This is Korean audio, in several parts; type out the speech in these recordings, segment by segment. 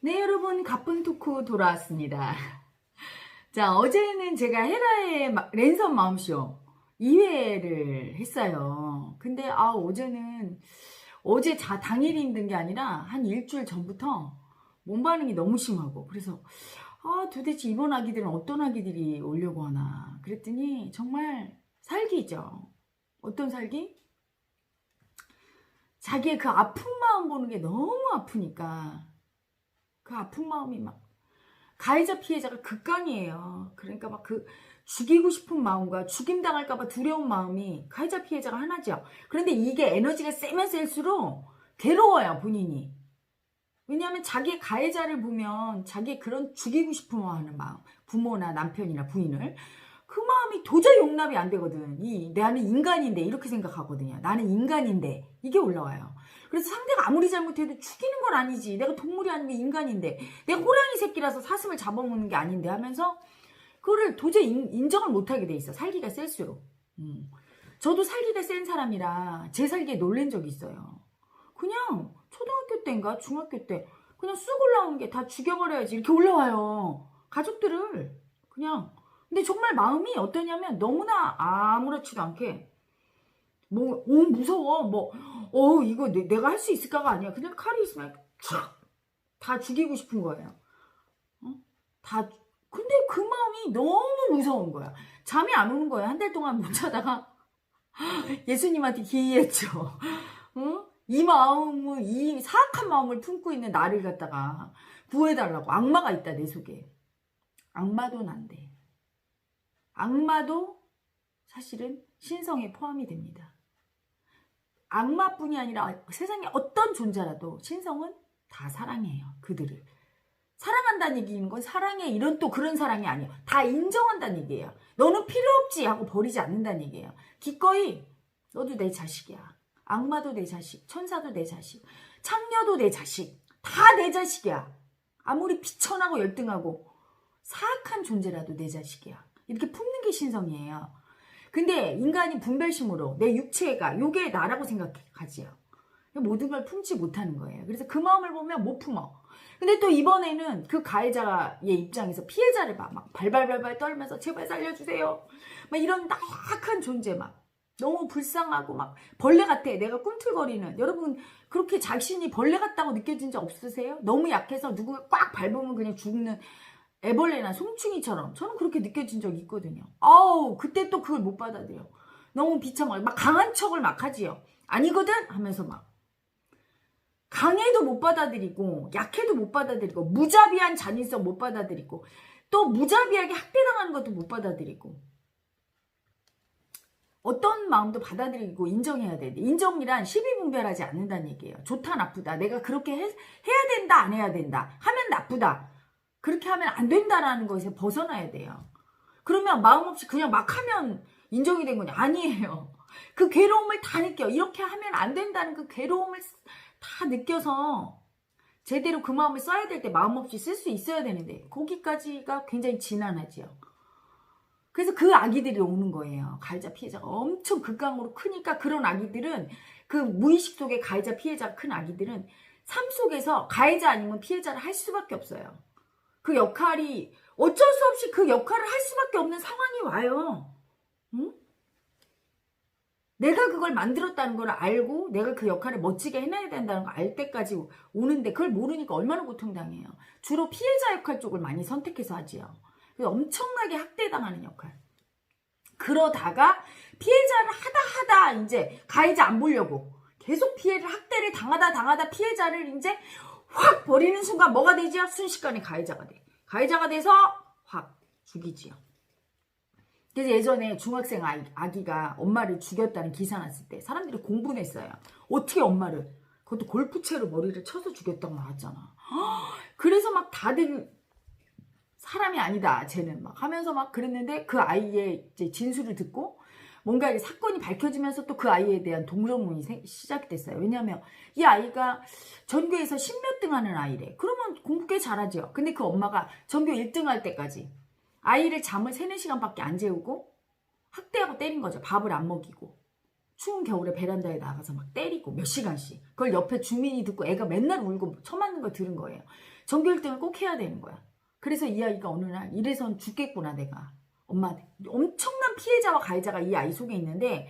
네, 여러분, 가쁜 토크 돌아왔습니다. 자, 어제는 제가 헤라의 랜선 마음쇼 2회를 했어요. 근데, 어제는, 당일이 힘든 게 아니라 한 일주일 전부터 몸 반응이 너무 심하고, 그래서, 도대체 이번 아기들은 어떤 아기들이 오려고 하나. 그랬더니, 정말 살기죠. 어떤 살기? 자기의 그 아픈 마음 보는 게 너무 아프니까, 그 아픈 마음이 막 가해자 피해자가 극강이에요. 그러니까 막 그 죽이고 싶은 마음과 죽임당할까봐 두려운 마음이 가해자 피해자가 하나죠. 그런데 이게 에너지가 세면 셀수록 괴로워요, 본인이. 왜냐하면 자기 가해자를 보면 자기 그런 죽이고 싶어 하는 마음, 부모나 남편이나 부인을, 그 마음이 도저히 용납이 안 되거든. 나는 인간인데 이렇게 생각하거든요. 나는 인간인데 이게 올라와요. 그래서 상대가 아무리 잘못해도 죽이는 건 아니지. 내가 동물이 아니고 인간인데, 내가 호랑이 새끼라서 사슴을 잡아먹는 게 아닌데 하면서 그거를 도저히 인정을 못하게 돼 있어. 살기가 셀수록. 저도 살기가 센 사람이라 제 살기에 놀란 적이 있어요. 그냥 초등학교 때인가 중학교 때 그냥 쑥 올라오는 게 다 죽여버려야지 이렇게 올라와요. 가족들을 그냥. 근데 정말 마음이 어떠냐면 너무나 아무렇지도 않게 무서워. 이거 내가 할 수 있을까가 아니야. 그냥 칼이 있으면 다 죽이고 싶은 거예요. 근데 그 마음이 너무 무서운 거야. 잠이 안 오는 거야. 한 달 동안 못 자다가 예수님한테 기이했죠. 이 마음을, 이 사악한 마음을 품고 있는 나를 갖다가 구해달라고. 악마가 있다, 내 속에. 악마도 난데. 악마도 사실은 신성에 포함이 됩니다. 악마뿐이 아니라 세상에 어떤 존재라도 신성은 다 사랑해요. 그들을. 사랑한다는 얘기인 건 사랑해 이런 또 그런 사랑이 아니에요. 다 인정한다는 얘기예요. 너는 필요 없지 하고 버리지 않는다는 얘기예요. 기꺼이 너도 내 자식이야. 악마도 내 자식, 천사도 내 자식, 창녀도 내 자식, 다 내 자식이야. 아무리 비천하고 열등하고 사악한 존재라도 내 자식이야. 이렇게 품는 게 신성이에요. 근데 인간이 분별심으로 내 육체가 요게 나라고 생각하지요. 모든 걸 품지 못하는 거예요. 그래서 그 마음을 보면 못 품어. 근데 또 이번에는 그 가해자의 입장에서 피해자를 막 발발발발 떨면서 제발 살려주세요. 막 이런 나약한 존재 막 너무 불쌍하고 막 벌레 같아. 내가 꿈틀거리는. 여러분 그렇게 자신이 벌레 같다고 느껴진 적 없으세요? 너무 약해서 누구가 꽉 밟으면 그냥 죽는 애벌레나 송충이처럼 저는 그렇게 느껴진 적이 있거든요. 그때 또 그걸 못 받아들여. 너무 비참하게 막 강한 척을 막 하지요. 아니거든 하면서 막 강해도 못 받아들이고 약해도 못 받아들이고 무자비한 잔인성 못 받아들이고 또 무자비하게 학대당하는 것도 못 받아들이고 어떤 마음도 받아들이고 인정해야 돼. 인정이란 시비분별하지 않는다는 얘기예요. 좋다 나쁘다. 내가 그렇게 해야 된다 안 해야 된다. 하면 나쁘다. 그렇게 하면 안 된다라는 것에서 벗어나야 돼요. 그러면 마음 없이 그냥 막 하면 인정이 된 거냐? 아니에요. 그 괴로움을 다 느껴. 이렇게 하면 안 된다는 그 괴로움을 다 느껴서 제대로 그 마음을 써야 될 때 마음 없이 쓸 수 있어야 되는데 거기까지가 굉장히 지난하지요. 그래서 그 아기들이 오는 거예요. 가해자 피해자가 엄청 극강으로 크니까 그런 아기들은 그 무의식 속에 가해자 피해자가 큰 아기들은 삶 속에서 가해자 아니면 피해자를 할 수밖에 없어요. 그 역할이 어쩔 수 없이 그 역할을 할 수밖에 없는 상황이 와요. 응? 내가 그걸 만들었다는 걸 알고 내가 그 역할을 멋지게 해내야 된다는 걸 알 때까지 오는데 그걸 모르니까 얼마나 고통당해요. 주로 피해자 역할 쪽을 많이 선택해서 하지요. 그래서 엄청나게 학대당하는 역할. 그러다가 피해자를 하다 이제 가해자 안 보려고 계속 학대를 당하다 피해자를 이제 확 버리는 순간 뭐가 되지요? 순식간에 가해자가 돼. 가해자가 돼서 확 죽이지요. 그래서 예전에 중학생 아기가 엄마를 죽였다는 기사 났을 때 사람들이 공분했어요. 어떻게 엄마를, 그것도 골프채로 머리를 쳐서 죽였다고 나왔잖아. 그래서 막 다들 사람이 아니다 쟤는 막 하면서 막 그랬는데 그 아이의 이제 진술을 듣고 뭔가 사건이 밝혀지면서 또 그 아이에 대한 동정론이 시작됐어요. 왜냐하면 이 아이가 전교에서 10몇 등 하는 아이래. 그러면 공부 꽤 잘하죠. 근데 그 엄마가 전교 1등 할 때까지 아이를 잠을 3, 4시간밖에 안 재우고 학대하고 때린 거죠. 밥을 안 먹이고. 추운 겨울에 베란다에 나가서 막 때리고 몇 시간씩. 그걸 옆에 주민이 듣고 애가 맨날 울고 처맞는 거 들은 거예요. 전교 1등을 꼭 해야 되는 거야. 그래서 이 아이가 어느 날 이래선 죽겠구나 내가. 엄마 엄청난 피해자와 가해자가 이 아이 속에 있는데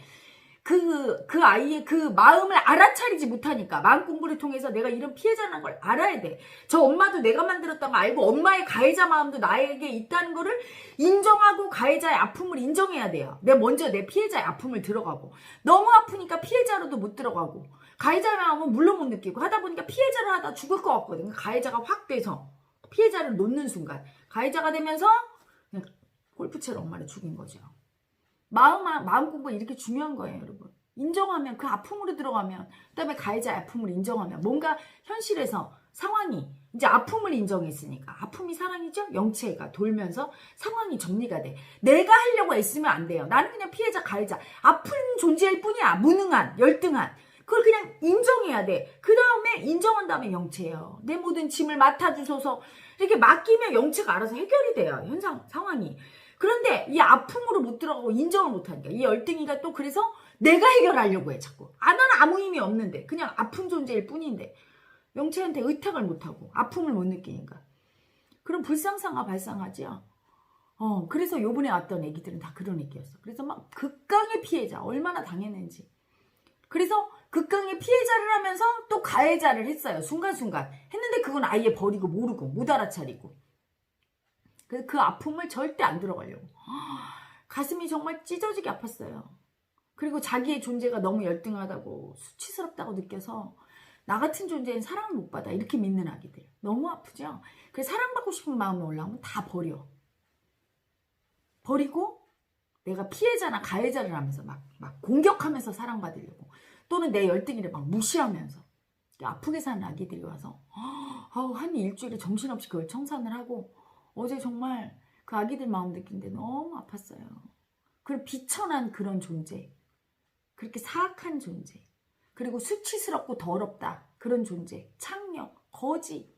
그 아이의 그 마음을 알아차리지 못하니까 마음 공부를 통해서 내가 이런 피해자라는 걸 알아야 돼. 저 엄마도 내가 만들었던 거 알고 엄마의 가해자 마음도 나에게 있다는 거를 인정하고 가해자의 아픔을 인정해야 돼요. 내가 먼저 내 피해자의 아픔을 들어가고 너무 아프니까 피해자로도 못 들어가고 가해자의 마음은 물론 못 느끼고 하다 보니까 피해자를 하다 죽을 것 같거든. 가해자가 확 돼서 피해자를 놓는 순간 가해자가 되면서 그냥 골프채로 엄마를 죽인 거죠. 마음 공부가 이렇게 중요한 거예요, 여러분. 인정하면, 그 아픔으로 들어가면, 그 다음에 가해자의 아픔을 인정하면, 뭔가 현실에서 상황이, 이제 아픔을 인정했으니까, 아픔이 사랑이죠? 영체가 돌면서 상황이 정리가 돼. 내가 하려고 애쓰면 안 돼요. 나는 그냥 피해자, 가해자, 아픈 존재일 뿐이야. 무능한, 열등한. 그걸 그냥 인정해야 돼. 그 다음에 인정한 다음에 영체예요. 내 모든 짐을 맡아주소서. 이렇게 맡기면 영체가 알아서 해결이 돼요. 상황이. 그런데 이 아픔으로 못 들어가고 인정을 못하니까 이 열등이가 또 그래서 내가 해결하려고 해 자꾸. 나는 아무 힘이 없는데 그냥 아픈 존재일 뿐인데 영체한테 의탁을 못하고 아픔을 못 느끼니까 그럼 불상사가 발생하죠. 그래서 요번에 왔던 애기들은 다 그런 애기였어. 그래서 막 극강의 피해자 얼마나 당했는지. 그래서 극강의 피해자를 하면서 또 가해자를 했어요. 순간순간 했는데 그건 아예 버리고 모르고 못 알아차리고 그 아픔을 절대 안 들어가려고. 가슴이 정말 찢어지게 아팠어요. 그리고 자기의 존재가 너무 열등하다고 수치스럽다고 느껴서 나 같은 존재는 사랑을 못 받아 이렇게 믿는 아기들. 너무 아프죠? 그래서 사랑받고 싶은 마음이 올라오면 다 버려. 버리고 내가 피해자나 가해자를 하면서 막 공격하면서 사랑받으려고 또는 내 열등이를 막 무시하면서 아프게 사는 아기들이 와서 한 일주일에 정신없이 그걸 청산을 하고 어제 정말 그 아기들 마음 느낀데 너무 아팠어요. 그리고 비천한 그런 존재, 그렇게 사악한 존재, 그리고 수치스럽고 더럽다 그런 존재, 착력, 거지,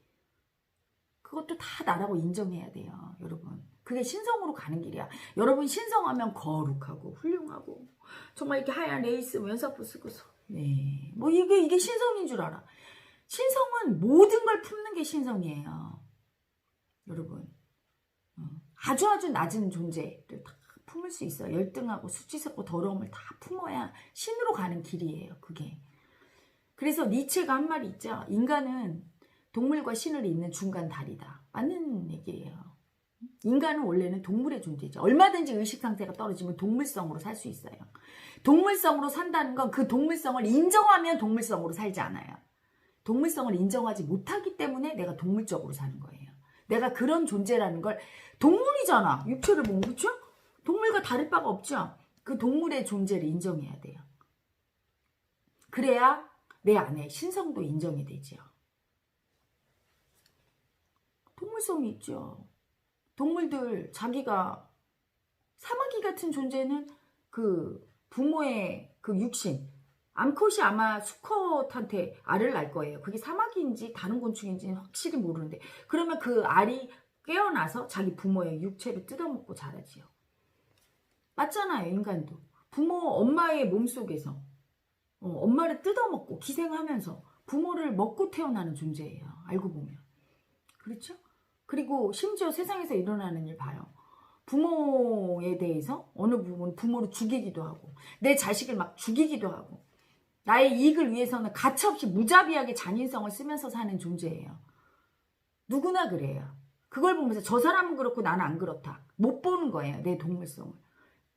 그것도 다 나라고 인정해야 돼요, 여러분. 그게 신성으로 가는 길이야. 여러분 신성하면 거룩하고 훌륭하고 정말 이렇게 하얀 레이스 면사포 쓰고서 네, 뭐 이게 신성인 줄 알아. 신성은 모든 걸 품는 게 신성이에요, 여러분. 아주 낮은 존재를 다 품을 수 있어요. 열등하고 수치스럽고 더러움을 다 품어야 신으로 가는 길이에요. 그게. 그래서 니체가 한 말이 있죠. 인간은 동물과 신을 잇는 중간 다리다. 맞는 얘기예요. 인간은 원래는 동물의 존재죠. 얼마든지 의식 상태가 떨어지면 동물성으로 살 수 있어요. 동물성으로 산다는 건 그 동물성을 인정하면 동물성으로 살지 않아요. 동물성을 인정하지 못하기 때문에 내가 동물적으로 사는 거예요. 내가 그런 존재라는 걸 동물이잖아. 육체를 보면 그렇죠? 동물과 다를 바가 없죠. 그 동물의 존재를 인정해야 돼요. 그래야 내 안에 신성도 인정이 되죠. 동물성이 있죠. 동물들 자기가 사마귀 같은 존재는 그 부모의 그 육신 암컷이 아마 수컷한테 알을 낳을 거예요. 그게 사마귀인지 다른 곤충인지는 확실히 모르는데 그러면 그 알이 깨어나서 자기 부모의 육체를 뜯어먹고 자라지요. 맞잖아요. 인간도. 엄마의 몸속에서 엄마를 뜯어먹고 기생하면서 부모를 먹고 태어나는 존재예요. 알고 보면. 그렇죠? 그리고 심지어 세상에서 일어나는 일 봐요. 부모에 대해서 어느 부분 부모를 죽이기도 하고 내 자식을 막 죽이기도 하고 나의 이익을 위해서는 가차없이 무자비하게 잔인성을 쓰면서 사는 존재예요. 누구나 그래요. 그걸 보면서 저 사람은 그렇고 나는 안 그렇다. 못 보는 거예요. 내 동물성을.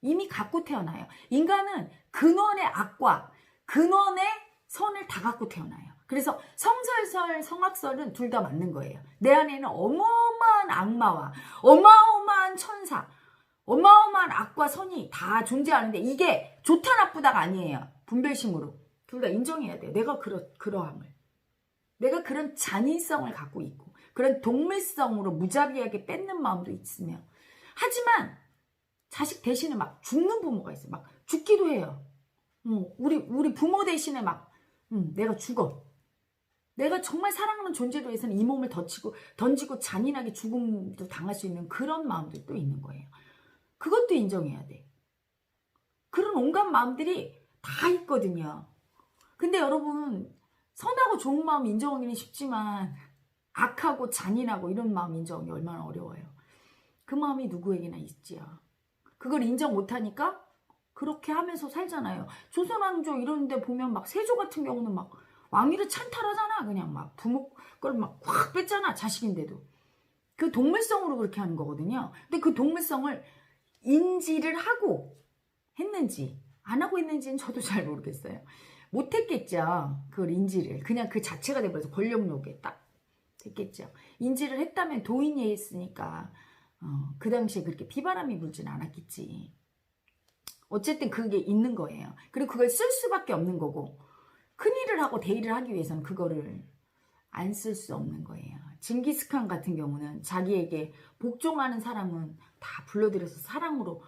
이미 갖고 태어나요. 인간은 근원의 악과 근원의 선을 다 갖고 태어나요. 그래서 성설설, 성악설은 둘 다 맞는 거예요. 내 안에는 어마어마한 악마와 어마어마한 천사, 어마어마한 악과 선이 다 존재하는데 이게 좋다 나쁘다가 아니에요. 분별심으로. 둘 다 인정해야 돼요. 내가 그러함을. 내가 그런 잔인성을 갖고 있고 그런 동물성으로 무자비하게 뺏는 마음도 있으며 하지만 자식 대신에 막 죽는 부모가 있어요. 막 죽기도 해요. 우리 부모 대신에 막 내가 죽어. 내가 정말 사랑하는 존재로 해서는 이 몸을 던지고 잔인하게 죽음도 당할 수 있는 그런 마음도 또 있는 거예요. 그것도 인정해야 돼. 그런 온갖 마음들이 다 있거든요. 근데 여러분, 선하고 좋은 마음 인정하기는 쉽지만 악하고 잔인하고 이런 마음 인정하기 얼마나 어려워요. 그 마음이 누구에게나 있지요. 그걸 인정 못하니까 그렇게 하면서 살잖아요. 조선왕조 이런 데 보면 막 세조 같은 경우는 막 왕위를 찬탈하잖아. 그냥 막 부모 걸 막 확 뺐잖아. 자식인데도. 그 동물성으로 그렇게 하는 거거든요. 근데 그 동물성을 인지를 하고 했는지 안 하고 있는지는 저도 잘 모르겠어요. 못했겠죠. 그걸 인지를. 그냥 그 자체가 돼버려서 권력욕에 딱 됐겠죠. 인지를 했다면 도인이 했으니까 그 당시에 그렇게 비바람이 불진 않았겠지. 어쨌든 그게 있는 거예요. 그리고 그걸 쓸 수밖에 없는 거고 큰일을 하고 대일을 하기 위해서는 그거를 안 쓸 수 없는 거예요. 징기스칸 같은 경우는 자기에게 복종하는 사람은 다 불러들여서 사랑으로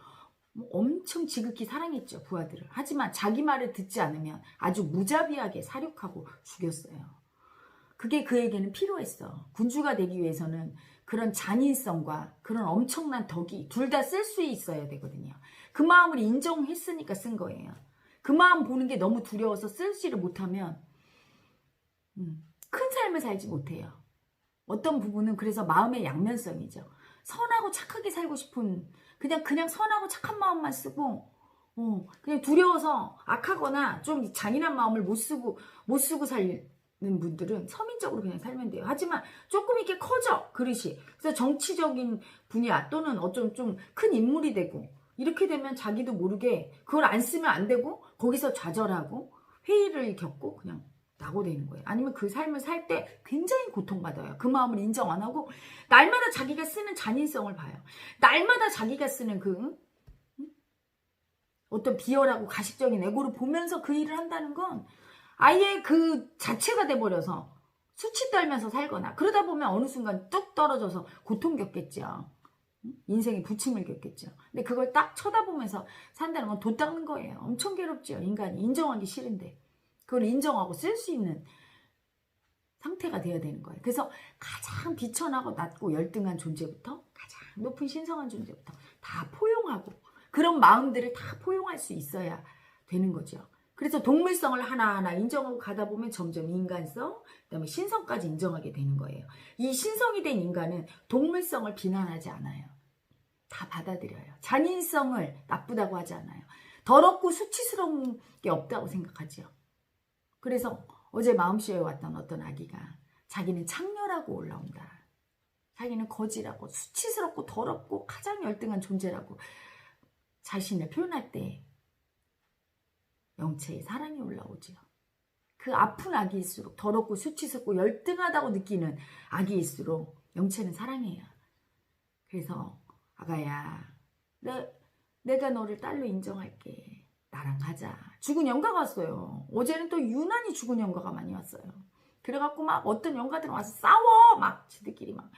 엄청 지극히 사랑했죠. 부하들을. 하지만 자기 말을 듣지 않으면 아주 무자비하게 사륙하고 죽였어요. 그게 그에게는 필요했어. 군주가 되기 위해서는 그런 잔인성과 그런 엄청난 덕이 둘 다 쓸 수 있어야 되거든요. 그 마음을 인정했으니까 쓴 거예요. 그 마음 보는 게 너무 두려워서 쓰지를 못하면 큰 삶을 살지 못해요. 어떤 부분은 그래서 마음의 양면성이죠. 선하고 착하게 살고 싶은 그냥 선하고 착한 마음만 쓰고 그냥 두려워서 악하거나 좀 잔인한 마음을 못 쓰고 살는 분들은 서민적으로 그냥 살면 돼요. 하지만 조금 이렇게 커져 그릇이. 그래서 정치적인 분야 또는 어쩜 좀 큰 인물이 되고 이렇게 되면 자기도 모르게 그걸 안 쓰면 안 되고 거기서 좌절하고 회의를 겪고 그냥 낙오되는 거예요. 아니면 그 삶을 살 때 굉장히 고통받아요. 그 마음을 인정 안 하고 날마다 자기가 쓰는 잔인성을 봐요. 날마다 자기가 쓰는 그 어떤 비열하고 가식적인 애고를 보면서 그 일을 한다는 건 아예 그 자체가 돼버려서 수치 떨면서 살거나 그러다 보면 어느 순간 뚝 떨어져서 고통 겪겠죠. 인생의 부침을 겪겠죠. 근데 그걸 딱 쳐다보면서 산다는 건 도 닦는 거예요. 엄청 괴롭죠. 인간이 인정하기 싫은데 그걸 인정하고 쓸 수 있는 상태가 되어야 되는 거예요. 그래서 가장 비천하고 낮고 열등한 존재부터 가장 높은 신성한 존재부터 다 포용하고 그런 마음들을 다 포용할 수 있어야 되는 거죠. 그래서 동물성을 하나하나 인정하고 가다 보면 점점 인간성, 그다음에 신성까지 인정하게 되는 거예요. 이 신성이 된 인간은 동물성을 비난하지 않아요. 다 받아들여요. 잔인성을 나쁘다고 하지 않아요. 더럽고 수치스러운 게 없다고 생각하죠. 그래서 어제 마음쇼에 왔던 어떤 아기가 자기는 창녀라고 올라온다. 자기는 거지라고 수치스럽고 더럽고 가장 열등한 존재라고 자신을 표현할 때 영체의 사랑이 올라오죠. 그 아픈 아기일수록 더럽고 수치스럽고 열등하다고 느끼는 아기일수록 영체는 사랑해요. 그래서 아가야 내가 너를 딸로 인정할게. 나랑 가자. 죽은 영가가 왔어요. 어제는 또 유난히 죽은 영가가 많이 왔어요. 그래갖고 막 어떤 영가들은 와서 싸워. 막 지들끼리 막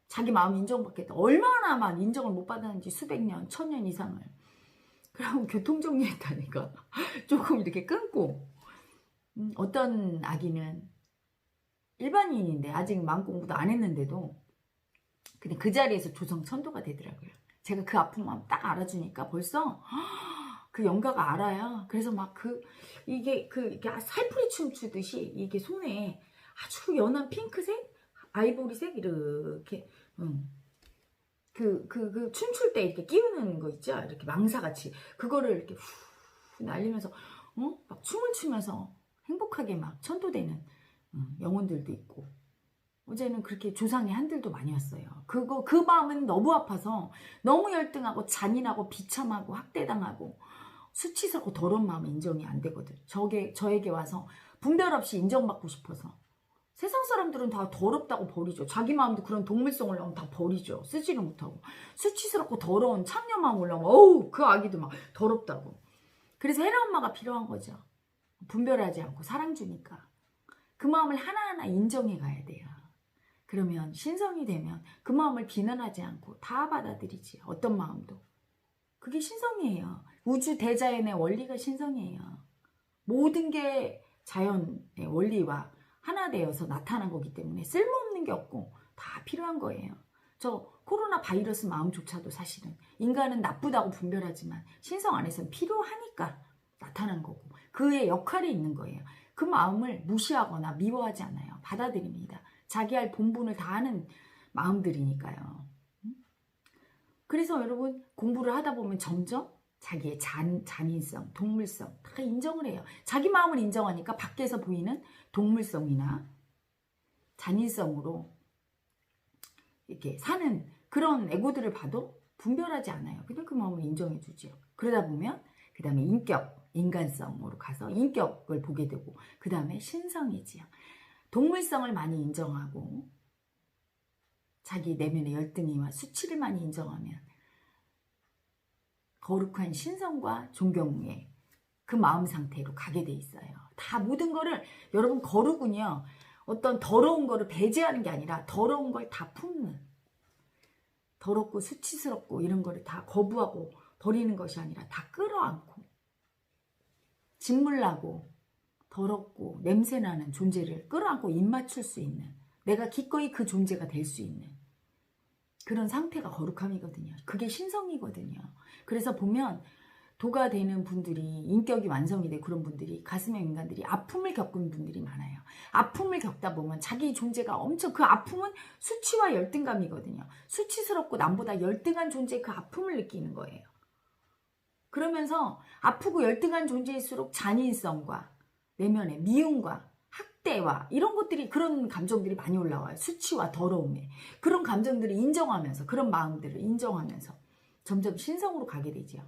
자기 마음 인정받겠다. 얼마나 막 인정을 못 받았는지 수백 년, 천년 이상을. 그러고 교통정리했다니까. 조금 이렇게 끊고. 어떤 아기는 일반인인데 아직 마음 공부도 안 했는데도 근데 그 자리에서 조성천도가 되더라고요. 제가 그 아픈 마음 딱 알아주니까 벌써 그 영가가 알아요. 그래서 막 이게 살풀이 춤추듯이 이게 손에 아주 연한 핑크색, 아이보리색 이렇게 춤출 때 이렇게 끼우는 거 있죠. 이렇게 망사같이 그거를 이렇게 후 날리면서 막 춤을 추면서 행복하게 막 천도되는 영혼들도 있고. 어제는 그렇게 조상의 한들도 많이 왔어요. 그 마음은 너무 아파서 너무 열등하고 잔인하고 비참하고 학대당하고 수치스럽고 더러운 마음은 인정이 안 되거든. 저에게 와서 분별 없이 인정받고 싶어서. 세상 사람들은 다 더럽다고 버리죠. 자기 마음도 그런 동물성을 올라오면 다 버리죠. 쓰지를 못하고. 수치스럽고 더러운 창녀 마음 올라오면 어우 그 아기도 막 더럽다고. 그래서 헤라 엄마가 필요한 거죠. 분별하지 않고 사랑 주니까. 그 마음을 하나하나 인정해 가야 돼요. 그러면 신성이 되면 그 마음을 비난하지 않고 다 받아들이지. 어떤 마음도. 그게 신성이에요. 우주 대자연의 원리가 신성이에요. 모든 게 자연의 원리와 하나 되어서 나타난 거기 때문에 쓸모없는 게 없고 다 필요한 거예요. 저 코로나 바이러스 마음조차도 사실은 인간은 나쁘다고 분별하지만 신성 안에서는 필요하니까 나타난 거고 그의 역할이 있는 거예요. 그 마음을 무시하거나 미워하지 않아요. 받아들입니다. 자기 할 본분을 다하는 마음들이니까요. 그래서 여러분 공부를 하다 보면 점점 자기의 잔인성, 동물성 다 인정을 해요. 자기 마음을 인정하니까 밖에서 보이는 동물성이나 잔인성으로 이렇게 사는 그런 에고들을 봐도 분별하지 않아요. 그냥 그 마음을 인정해 주죠. 그러다 보면 그 다음에 인격, 인간성으로 가서 인격을 보게 되고 그 다음에 신성이지요. 동물성을 많이 인정하고 자기 내면의 열등이와 수치를 많이 인정하면 거룩한 신성과 존경의 그 마음 상태로 가게 돼 있어요. 다 모든 거를 여러분 거룩은요. 어떤 더러운 거를 배제하는 게 아니라 더러운 걸 다 품는 더럽고 수치스럽고 이런 거를 다 거부하고 버리는 것이 아니라 다 끌어안고 짓물나고 더럽고 냄새나는 존재를 끌어안고 입맞출 수 있는 내가 기꺼이 그 존재가 될 수 있는 그런 상태가 거룩함이거든요. 그게 신성이거든요. 그래서 보면 도가 되는 분들이 인격이 완성이 된 그런 분들이 가슴의 인간들이 아픔을 겪은 분들이 많아요. 아픔을 겪다 보면 자기 존재가 엄청 그 아픔은 수치와 열등감이거든요. 수치스럽고 남보다 열등한 존재의 그 아픔을 느끼는 거예요. 그러면서 아프고 열등한 존재일수록 잔인성과 내면의 미움과 학대와 이런 것들이 그런 감정들이 많이 올라와요. 수치와 더러움에 그런 감정들을 인정하면서 그런 마음들을 인정하면서 점점 신성으로 가게 되죠.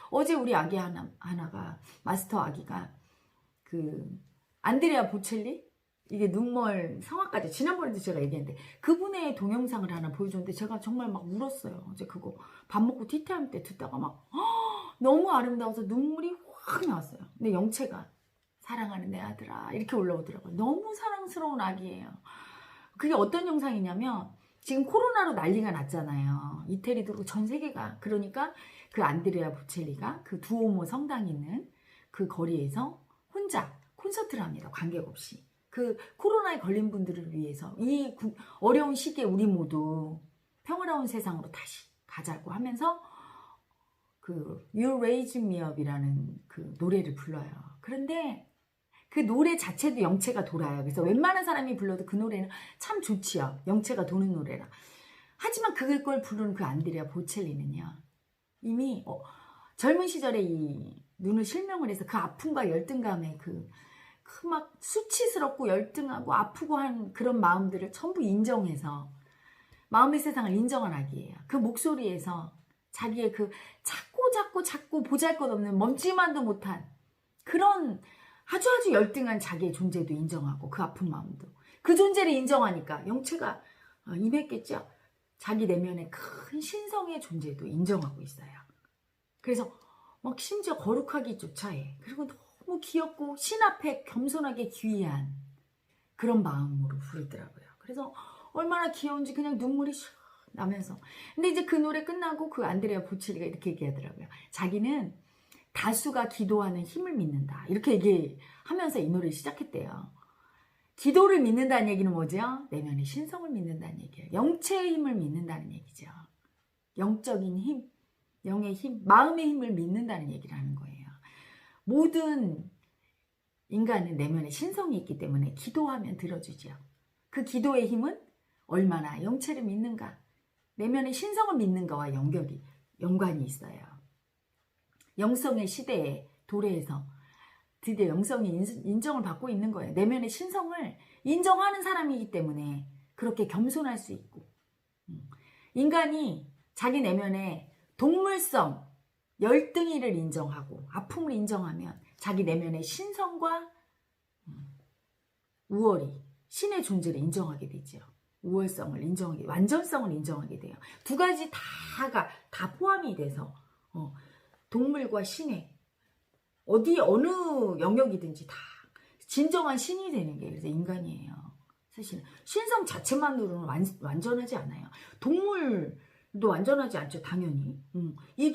어제 우리 아기 하나가 마스터 아기가 그 안드레아 보첼리 이게 눈멀 성악가죠. 지난번에도 제가 얘기했는데 그분의 동영상을 하나 보여줬는데 제가 정말 막 울었어요. 어제 그거 밥 먹고 티타임 때 듣다가 막 너무 아름다워서 눈물이 확 나왔어요. 근데 영채가 사랑하는 내 아들아 이렇게 올라오더라고요. 너무 사랑스러운 아기예요. 그게 어떤 영상이냐면 지금 코로나로 난리가 났잖아요. 이태리도 그렇고 전 세계가. 그러니까 그 안드레아 보첼리가 그 두오모 성당이 있는 그 거리에서 혼자 콘서트를 합니다. 관객 없이. 그 코로나에 걸린 분들을 위해서 이 어려운 시기에 우리 모두 평화로운 세상으로 다시 가자고 하면서 그 You Raise Me Up이라는 그 노래를 불러요. 그런데 그 노래 자체도 영체가 돌아요. 그래서 웬만한 사람이 불러도 그 노래는 참 좋지요. 영체가 도는 노래라. 하지만 그걸 부르는 그 안드레아 보첼리는요. 이미 젊은 시절에 이 눈을 실명을 해서 그 아픔과 열등감에 그 막 수치스럽고 열등하고 아프고 한 그런 마음들을 전부 인정해서 마음의 세상을 인정한 아기예요. 그 목소리에서 자기의 그 작고 보잘것없는 멈지만도 못한 그런 아주 열등한 자기의 존재도 인정하고 그 아픈 마음도 그 존재를 인정하니까 영체가 임했겠죠. 자기 내면의 큰 신성의 존재도 인정하고 있어요. 그래서 막 심지어 거룩하기조차 해. 그리고 너무 귀엽고 신 앞에 겸손하게 귀한 그런 마음으로 부르더라고요. 그래서 얼마나 귀여운지 그냥 눈물이 슉 나면서. 근데 이제 그 노래 끝나고 그 안드레아 보첼리가 이렇게 얘기하더라고요. 자기는 다수가 기도하는 힘을 믿는다. 이렇게 얘기하면서 이 노래를 시작했대요. 기도를 믿는다는 얘기는 뭐죠? 내면의 신성을 믿는다는 얘기예요. 영체의 힘을 믿는다는 얘기죠. 영적인 힘, 영의 힘, 마음의 힘을 믿는다는 얘기를 하는 거예요. 모든 인간은 내면에 신성이 있기 때문에 기도하면 들어주죠. 그 기도의 힘은 얼마나 영체를 믿는가, 내면의 신성을 믿는가와 연관이 있어요. 영성의 시대에 도래해서 드디어 영성이 인정을 받고 있는 거예요. 내면의 신성을 인정하는 사람이기 때문에 그렇게 겸손할 수 있고, 인간이 자기 내면의 동물성, 열등이를 인정하고 아픔을 인정하면 자기 내면의 신성과 우월이, 신의 존재를 인정하게 되죠. 우월성을 인정하게, 완전성을 인정하게 돼요. 두 가지 다가 다 포함이 돼서 동물과 신의 어느 영역이든지 다 진정한 신이 되는 게 그래서 인간이에요. 사실 신성 자체만으로는 완전하지 않아요. 동물도 완전하지 않죠, 당연히. 이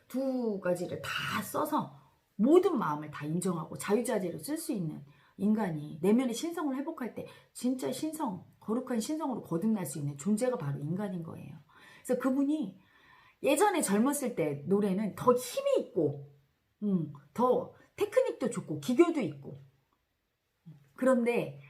두 가지를 다 써서 모든 마음을 다 인정하고 자유자재로 쓸 수 있는 인간이 내면의 신성을 회복할 때 진짜 신성, 거룩한 신성으로 거듭날 수 있는 존재가 바로 인간인 거예요. 그래서 그분이 예전에 젊었을 때 노래는 더 힘이 있고 더 테크닉도 좋고 기교도 있고. 그런데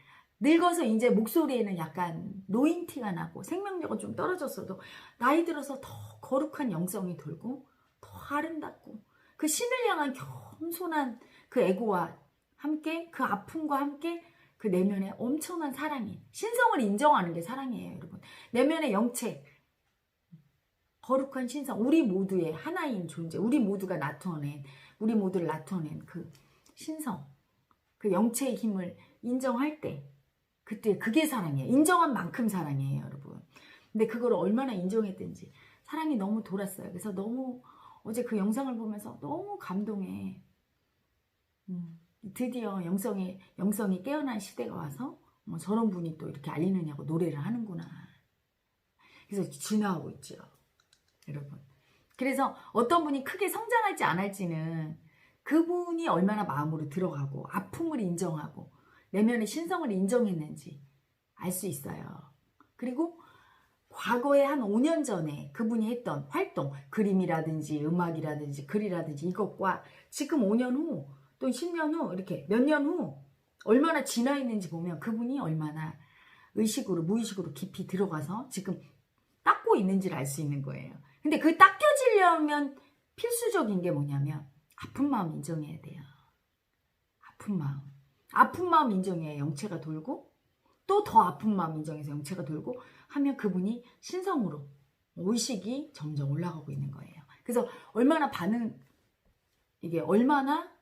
늙어서 이제 목소리에는 약간 노인티가 나고 생명력은 좀 떨어졌어도 나이 들어서 더 거룩한 영성이 돌고 더 아름답고 그 신을 향한 겸손한 그 애고와 함께 그 아픔과 함께 그 내면의 엄청난 사랑이, 신성을 인정하는 게 사랑이에요, 여러분. 내면의 영체, 거룩한 신성, 우리 모두의 하나인 존재, 우리 모두가 나타낸, 우리 모두를 나타낸 그 신성, 그 영체의 힘을 인정할 때 그때 그게 사랑이에요. 인정한 만큼 사랑이에요, 여러분. 근데 그걸 얼마나 인정했든지 사랑이 너무 돌았어요. 그래서 너무 어제 그 영상을 보면서 너무 감동해. 드디어 영성이 깨어난 시대가 와서 저런 분이 또 이렇게 알리느냐고 노래를 하는구나. 그래서 진화하고 있죠, 여러분. 그래서 어떤 분이 크게 성장할지 안 할지는 그분이 얼마나 마음으로 들어가고 아픔을 인정하고 내면의 신성을 인정했는지 알 수 있어요. 그리고 과거에 한 5년 전에 그분이 했던 활동, 그림이라든지 음악이라든지 글이라든지 이것과 지금 5년 후 또 10년 후 이렇게 몇 년 후 얼마나 진화 있는지 보면 그분이 얼마나 의식으로 무의식으로 깊이 들어가서 지금 닦고 있는지를 알 수 있는 거예요. 근데 그 닦여지려면 필수적인 게 뭐냐면 아픈 마음 인정해야 돼요. 아픈 마음 인정해야 영체가 돌고 또 더 아픈 마음 인정해서 영체가 돌고 하면 그분이 신성으로 의식이 점점 올라가고 있는 거예요. 그래서 이게 얼마나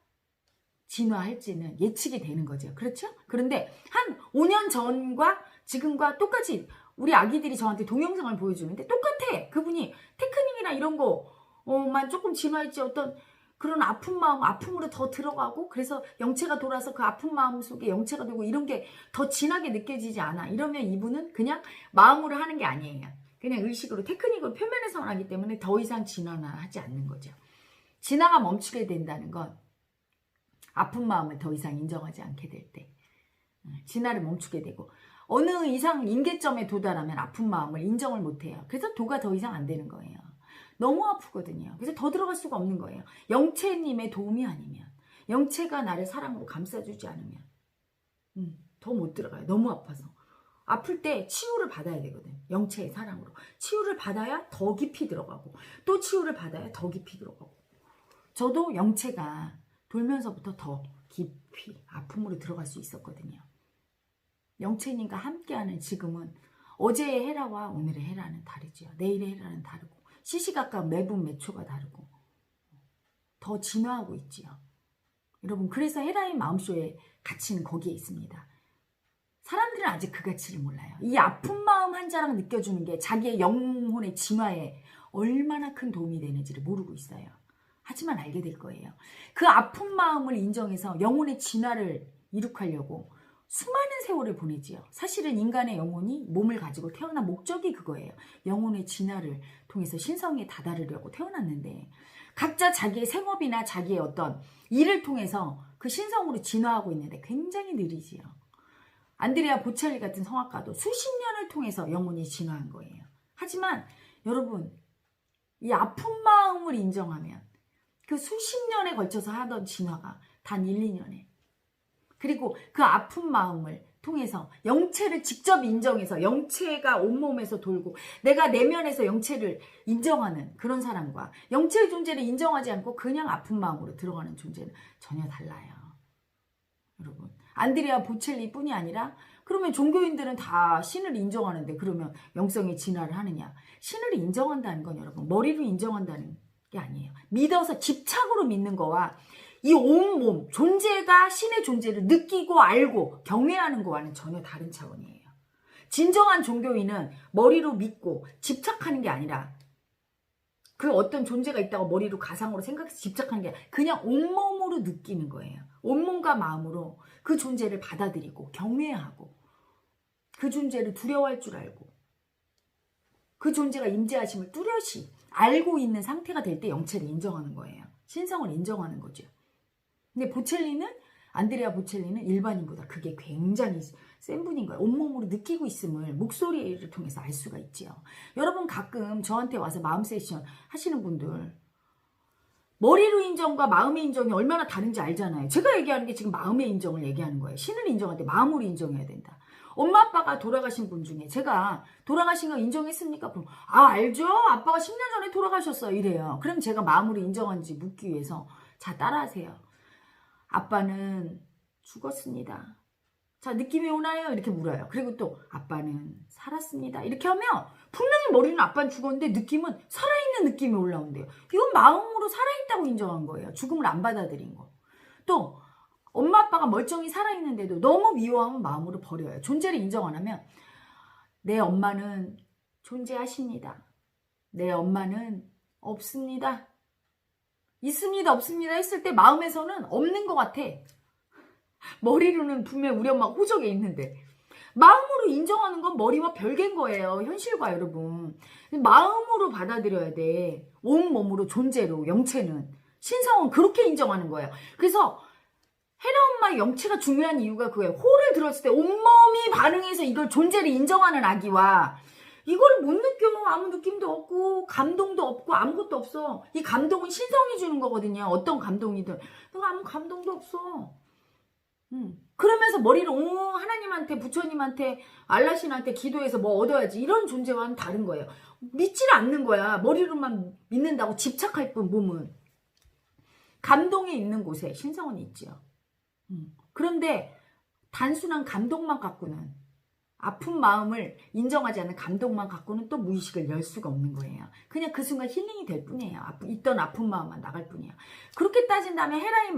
진화할지는 예측이 되는 거죠. 그렇죠? 그런데 한 5년 전과 지금과 똑같이 우리 아기들이 저한테 동영상을 보여주는데 똑같아. 그분이 테크닉이나 이런 거만 조금 진화했지 어떤 그런 아픈 마음, 아픔으로 더 들어가고 그래서 영체가 돌아서 그 아픈 마음 속에 영체가 돌고 이런 게 더 진하게 느껴지지 않아. 이러면 이분은 그냥 마음으로 하는 게 아니에요. 그냥 의식으로 테크닉으로 표면에서만 하기 때문에 더 이상 진화는 하지 않는 거죠. 진화가 멈추게 된다는 건 아픈 마음을 더 이상 인정하지 않게 될 때 진화를 멈추게 되고 어느 이상 임계점에 도달하면 아픈 마음을 인정을 못해요. 그래서 도가 더 이상 안 되는 거예요. 너무 아프거든요. 그래서 더 들어갈 수가 없는 거예요. 영체님의 도움이 아니면 영체가 나를 사랑으로 감싸주지 않으면 더 못 들어가요. 너무 아파서. 아플 때 치유를 받아야 되거든. 영체의 사랑으로. 치유를 받아야 더 깊이 들어가고 또 치유를 받아야 더 깊이 들어가고 저도 영체가 돌면서부터 더 깊이 아픔으로 들어갈 수 있었거든요. 영체님과 함께하는 지금은 어제의 헤라와 오늘의 헤라는 다르죠. 내일의 헤라는 다르고 시시각각 매분 매초가 다르고 더 진화하고 있지요. 여러분 그래서 헤라의 마음속의 가치는 거기에 있습니다. 사람들은 아직 그 가치를 몰라요. 이 아픈 마음 한 자랑 느껴주는 게 자기의 영혼의 진화에 얼마나 큰 도움이 되는지를 모르고 있어요. 하지만 알게 될 거예요. 그 아픈 마음을 인정해서 영혼의 진화를 이룩하려고 수많은 세월을 보내지요. 사실은 인간의 영혼이 몸을 가지고 태어난 목적이 그거예요. 영혼의 진화를 통해서 신성에 다다르려고 태어났는데 각자 자기의 생업이나 자기의 어떤 일을 통해서 그 신성으로 진화하고 있는데 굉장히 느리지요. 안드레아 보첼리 같은 성악가도 수십 년을 통해서 영혼이 진화한 거예요. 하지만 여러분 이 아픈 마음을 인정하면 그 수십 년에 걸쳐서 하던 진화가 단 1, 2년에 그리고 그 아픈 마음을 통해서 영체를 직접 인정해서 영체가 온몸에서 돌고 내가 내면에서 영체를 인정하는 그런 사람과 영체의 존재를 인정하지 않고 그냥 아픈 마음으로 들어가는 존재는 전혀 달라요. 여러분 안드레아 보첼리 뿐이 아니라 그러면 종교인들은 다 신을 인정하는데 그러면 영성의 진화를 하느냐. 신을 인정한다는 건 여러분 머리로 인정한다는 게 아니에요. 믿어서 집착으로 믿는 거와 이 온몸 존재가 신의 존재를 느끼고 알고 경외하는 거와는 전혀 다른 차원이에요. 진정한 종교인은 머리로 믿고 집착하는 게 아니라 그 어떤 존재가 있다고 머리로 가상으로 생각해서 집착하는 게 아니라 그냥 온몸으로 느끼는 거예요. 온몸과 마음으로 그 존재를 받아들이고 경외하고 그 존재를 두려워할 줄 알고 그 존재가 임재하심을 뚜렷이 알고 있는 상태가 될 때 영체를 인정하는 거예요. 신성을 인정하는 거죠. 근데 안드레아 보첼리는 일반인보다 그게 굉장히 센 분인 거예요. 온몸으로 느끼고 있음을 목소리를 통해서 알 수가 있지요. 여러분 가끔 저한테 와서 마음 세션 하시는 분들 머리로 인정과 마음의 인정이 얼마나 다른지 알잖아요. 제가 얘기하는 게 지금 마음의 인정을 얘기하는 거예요. 신을 인정할 때 마음으로 인정해야 된다. 엄마 아빠가 돌아가신 분 중에 제가 돌아가신 거 인정했습니까? 그럼 알죠. 아빠가 10년 전에 돌아가셨어요. 이래요. 그럼 제가 마음으로 인정한지 묻기 위해서 자 따라하세요. 아빠는 죽었습니다. 자 느낌이 오나요? 이렇게 물어요. 그리고 또 아빠는 살았습니다. 이렇게 하면 분명히 머리는 아빠는 죽었는데 느낌은 살아있는 느낌이 올라온대요. 이건 마음으로 살아있다고 인정한 거예요. 죽음을 안 받아들인 거. 또 엄마 아빠가 멀쩡히 살아있는데도 너무 미워하면 마음으로 버려요. 존재를 인정 안 하면 내 엄마는 존재하십니다. 내 엄마는 없습니다. 있습니다 없습니다 했을 때 마음에서는 없는 것 같아. 머리로는 분명 우리 엄마가 호적에 있는데 마음으로 인정하는 건 머리와 별개인 거예요. 현실과 여러분. 마음으로 받아들여야 돼. 온몸으로 존재로 영체는. 신성은 그렇게 인정하는 거예요. 그래서 헤라 엄마의 영체가 중요한 이유가 그거예요. 호를 들었을 때 온몸이 반응해서 이걸 존재를 인정하는 아기와 이걸 못 느껴. 아무 느낌도 없고 감동도 없고 아무것도 없어. 이 감동은 신성이 주는 거거든요. 어떤 감동이든. 너가 아무 감동도 없어. 그러면서 머리를 하나님한테 부처님한테 알라신한테 기도해서 뭐 얻어야지 이런 존재와는 다른 거예요. 믿지를 않는 거야. 머리로만 믿는다고 집착할 뿐 몸은. 감동이 있는 곳에 신성은 있지요. 그런데 단순한 감동만 갖고는 아픈 마음을 인정하지 않는 감동만 갖고는 또 무의식을 열 수가 없는 거예요. 그냥 그 순간 힐링이 될 뿐이에요. 있던 아픈 마음만 나갈 뿐이에요. 그렇게 따진다면 헤라의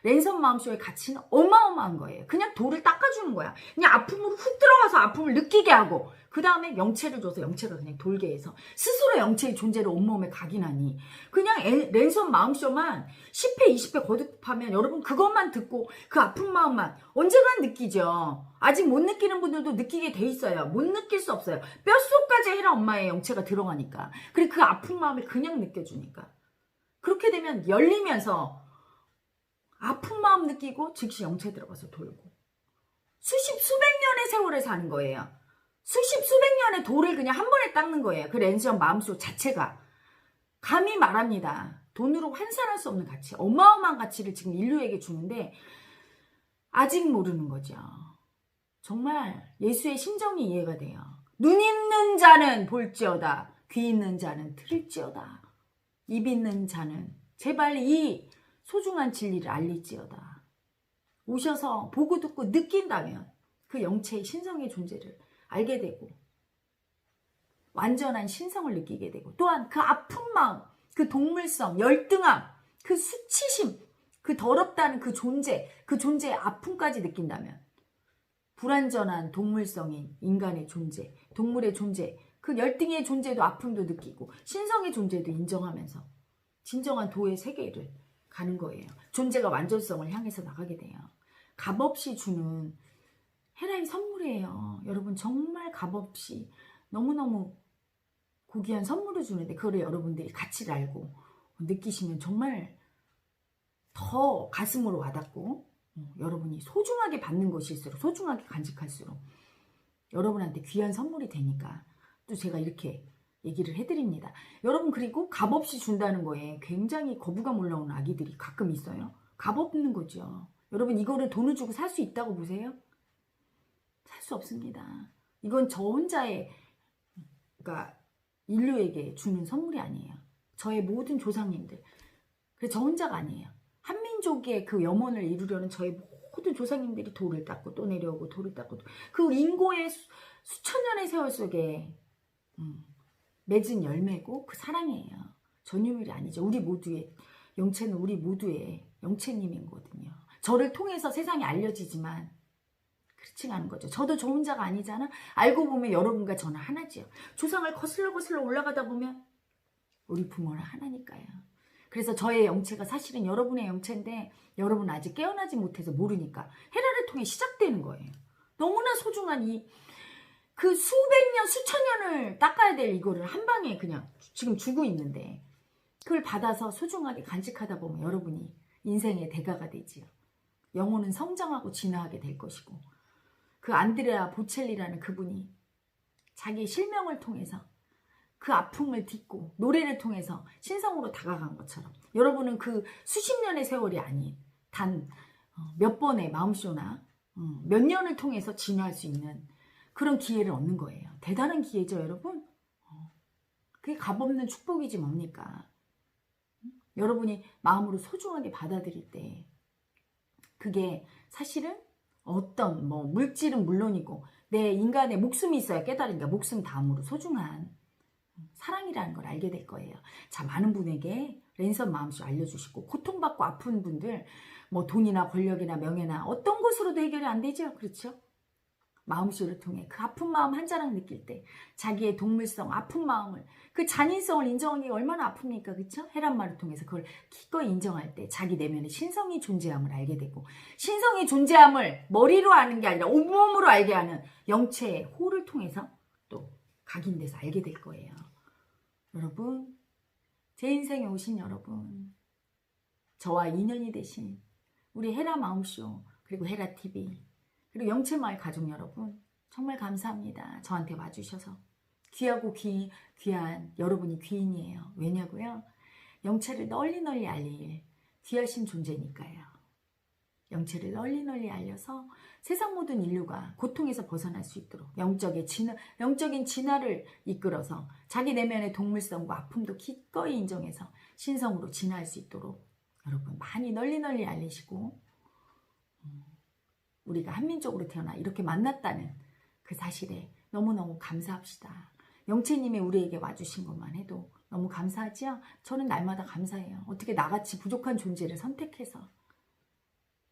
랜선 마음속의 가치는 어마어마한 거예요. 그냥 돌을 닦아주는 거야. 그냥 아픔으로 훅 들어가서 아픔을 느끼게 하고 그 다음에 영체를 줘서 영체가 그냥 돌게 해서 스스로 영체의 존재를 온몸에 각인하니 그냥 랜선 마음쇼만 10회 20회 거듭하면 여러분 그것만 듣고 그 아픈 마음만 언젠간 느끼죠. 아직 못 느끼는 분들도 느끼게 돼 있어요. 못 느낄 수 없어요. 뼛속까지 헤라 엄마의 영체가 들어가니까. 그리고 그 아픈 마음을 그냥 느껴주니까. 그렇게 되면 열리면서 아픈 마음 느끼고 즉시 영체 들어가서 돌고 수백 년의 세월을 사는 거예요. 수백 년의 돌을 그냥 한 번에 닦는 거예요. 그 랜선 마음속 자체가. 감히 말합니다. 돈으로 환산할 수 없는 가치, 어마어마한 가치를 지금 인류에게 주는데 아직 모르는 거죠. 정말 예수의 심정이 이해가 돼요. 눈 있는 자는 볼지어다. 귀 있는 자는 들을지어다. 입 있는 자는 제발 이 소중한 진리를 알릴지어다. 오셔서 보고 듣고 느낀다면 그 영체의 신성의 존재를 알게 되고 완전한 신성을 느끼게 되고 또한 그 아픈 마음, 그 동물성, 열등함, 그 수치심, 그 더럽다는 그 존재의 아픔까지 느낀다면 불완전한 동물성인 인간의 존재, 동물의 존재, 그 열등의 존재도 아픔도 느끼고 신성의 존재도 인정하면서 진정한 도의 세계를 가는 거예요. 존재가 완전성을 향해서 나가게 돼요. 값없이 주는 헤라의 선물이에요. 여러분 정말 값없이 너무너무 고귀한 선물을 주는데 그거를 여러분들이 가치를 알고 느끼시면 정말 더 가슴으로 와닿고 여러분이 소중하게 받는 것일수록 소중하게 간직할수록 여러분한테 귀한 선물이 되니까 또 제가 이렇게 얘기를 해드립니다. 여러분 그리고 값없이 준다는 거에 굉장히 거부감 올라오는 아기들이 가끔 있어요. 값없는 거죠. 여러분 이거를 돈을 주고 살 수 있다고 보세요? 살 수 없습니다. 이건 저 혼자의 그러니까 인류에게 주는 선물이 아니에요. 저의 모든 조상님들. 그래서 저 혼자가 아니에요. 한민족의 그 염원을 이루려는 저의 모든 조상님들이 돌을 닦고 또 내려오고 돌을 닦고 그 인고의 수천 년의 세월 속에 맺은 열매고 그 사랑이에요. 전유물이 아니죠. 우리 모두의 영체는 우리 모두의 영체님이거든요. 저를 통해서 세상에 알려지지만 그렇지 않은 거죠. 저도 저 혼자가 아니잖아. 알고 보면 여러분과 저는 하나지요. 조상을 거슬러 올라가다 보면 우리 부모는 하나니까요. 그래서 저의 영체가 사실은 여러분의 영체인데 여러분 아직 깨어나지 못해서 모르니까 헤라를 통해 시작되는 거예요. 너무나 소중한 그 수백 년, 수천 년을 닦아야 될 이거를 한 방에 그냥 지금 주고 있는데 그걸 받아서 소중하게 간직하다 보면 여러분이 인생의 대가가 되지요. 영혼은 성장하고 진화하게 될 것이고 그 안드레아 보첼리라는 그분이 자기 실명을 통해서 그 아픔을 딛고 노래를 통해서 신성으로 다가간 것처럼 여러분은 그 수십 년의 세월이 아닌 단 몇 번의 마음쇼나 몇 년을 통해서 진화할 수 있는 그런 기회를 얻는 거예요. 대단한 기회죠, 여러분. 그게 값없는 축복이지 뭡니까? 여러분이 마음으로 소중하게 받아들일 때 그게 사실은 어떤 뭐 물질은 물론이고 내 인간의 목숨이 있어야 깨달으니까 목숨 다음으로 소중한 사랑이라는 걸 알게 될 거예요. 자, 많은 분에게 랜선 마음쇼 알려주시고 고통받고 아픈 분들 뭐 돈이나 권력이나 명예나 어떤 것으로도 해결이 안 되죠. 그렇죠? 마음쇼를 통해 그 아픈 마음 한 자락 느낄 때 자기의 동물성, 아픈 마음을 그 잔인성을 인정하기가 얼마나 아픕니까? 그렇죠? 헤란말을 통해서 그걸 기꺼이 인정할 때 자기 내면의 신성이 존재함을 알게 되고 신성이 존재함을 머리로 아는 게 아니라 온몸으로 알게 하는 영체의 호를 통해서 또 각인돼서 알게 될 거예요. 여러분, 제 인생에 오신 여러분, 저와 인연이 되신 우리 헤라 마음쇼 그리고 헤라 TV 그리고 영체마을 가족 여러분 정말 감사합니다. 저한테 와주셔서 귀하고 귀한 여러분이 귀인이에요. 왜냐고요? 영체를 널리 알릴 귀하신 존재니까요. 영체를 널리 알려서 세상 모든 인류가 고통에서 벗어날 수 있도록 영적인 진화를 이끌어서 자기 내면의 동물성과 아픔도 기꺼이 인정해서 신성으로 진화할 수 있도록 여러분 많이 널리 알리시고 우리가 한민족으로 태어나 이렇게 만났다는 그 사실에 너무너무 감사합시다. 영채님이 우리에게 와주신 것만 해도 너무 감사하지요? 저는 날마다 감사해요. 어떻게 나같이 부족한 존재를 선택해서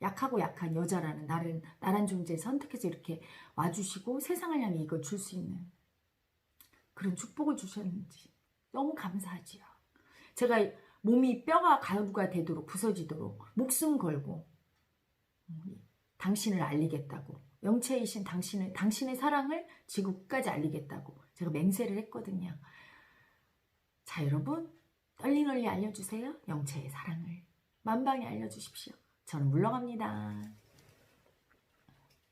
약하고 약한 여자라는 나란 존재를 선택해서 이렇게 와주시고 세상을 향해 이걸 줄 수 있는 그런 축복을 주셨는지 너무 감사하지요. 제가 몸이 뼈가 가루가 되도록 부서지도록 목숨 걸고 당신을 알리겠다고 영체이신 당신의 사랑을 지구 끝까지 알리겠다고 제가 맹세를 했거든요. 자, 여러분 널리 알려주세요. 영체의 사랑을 만방에 알려주십시오. 저는 물러갑니다.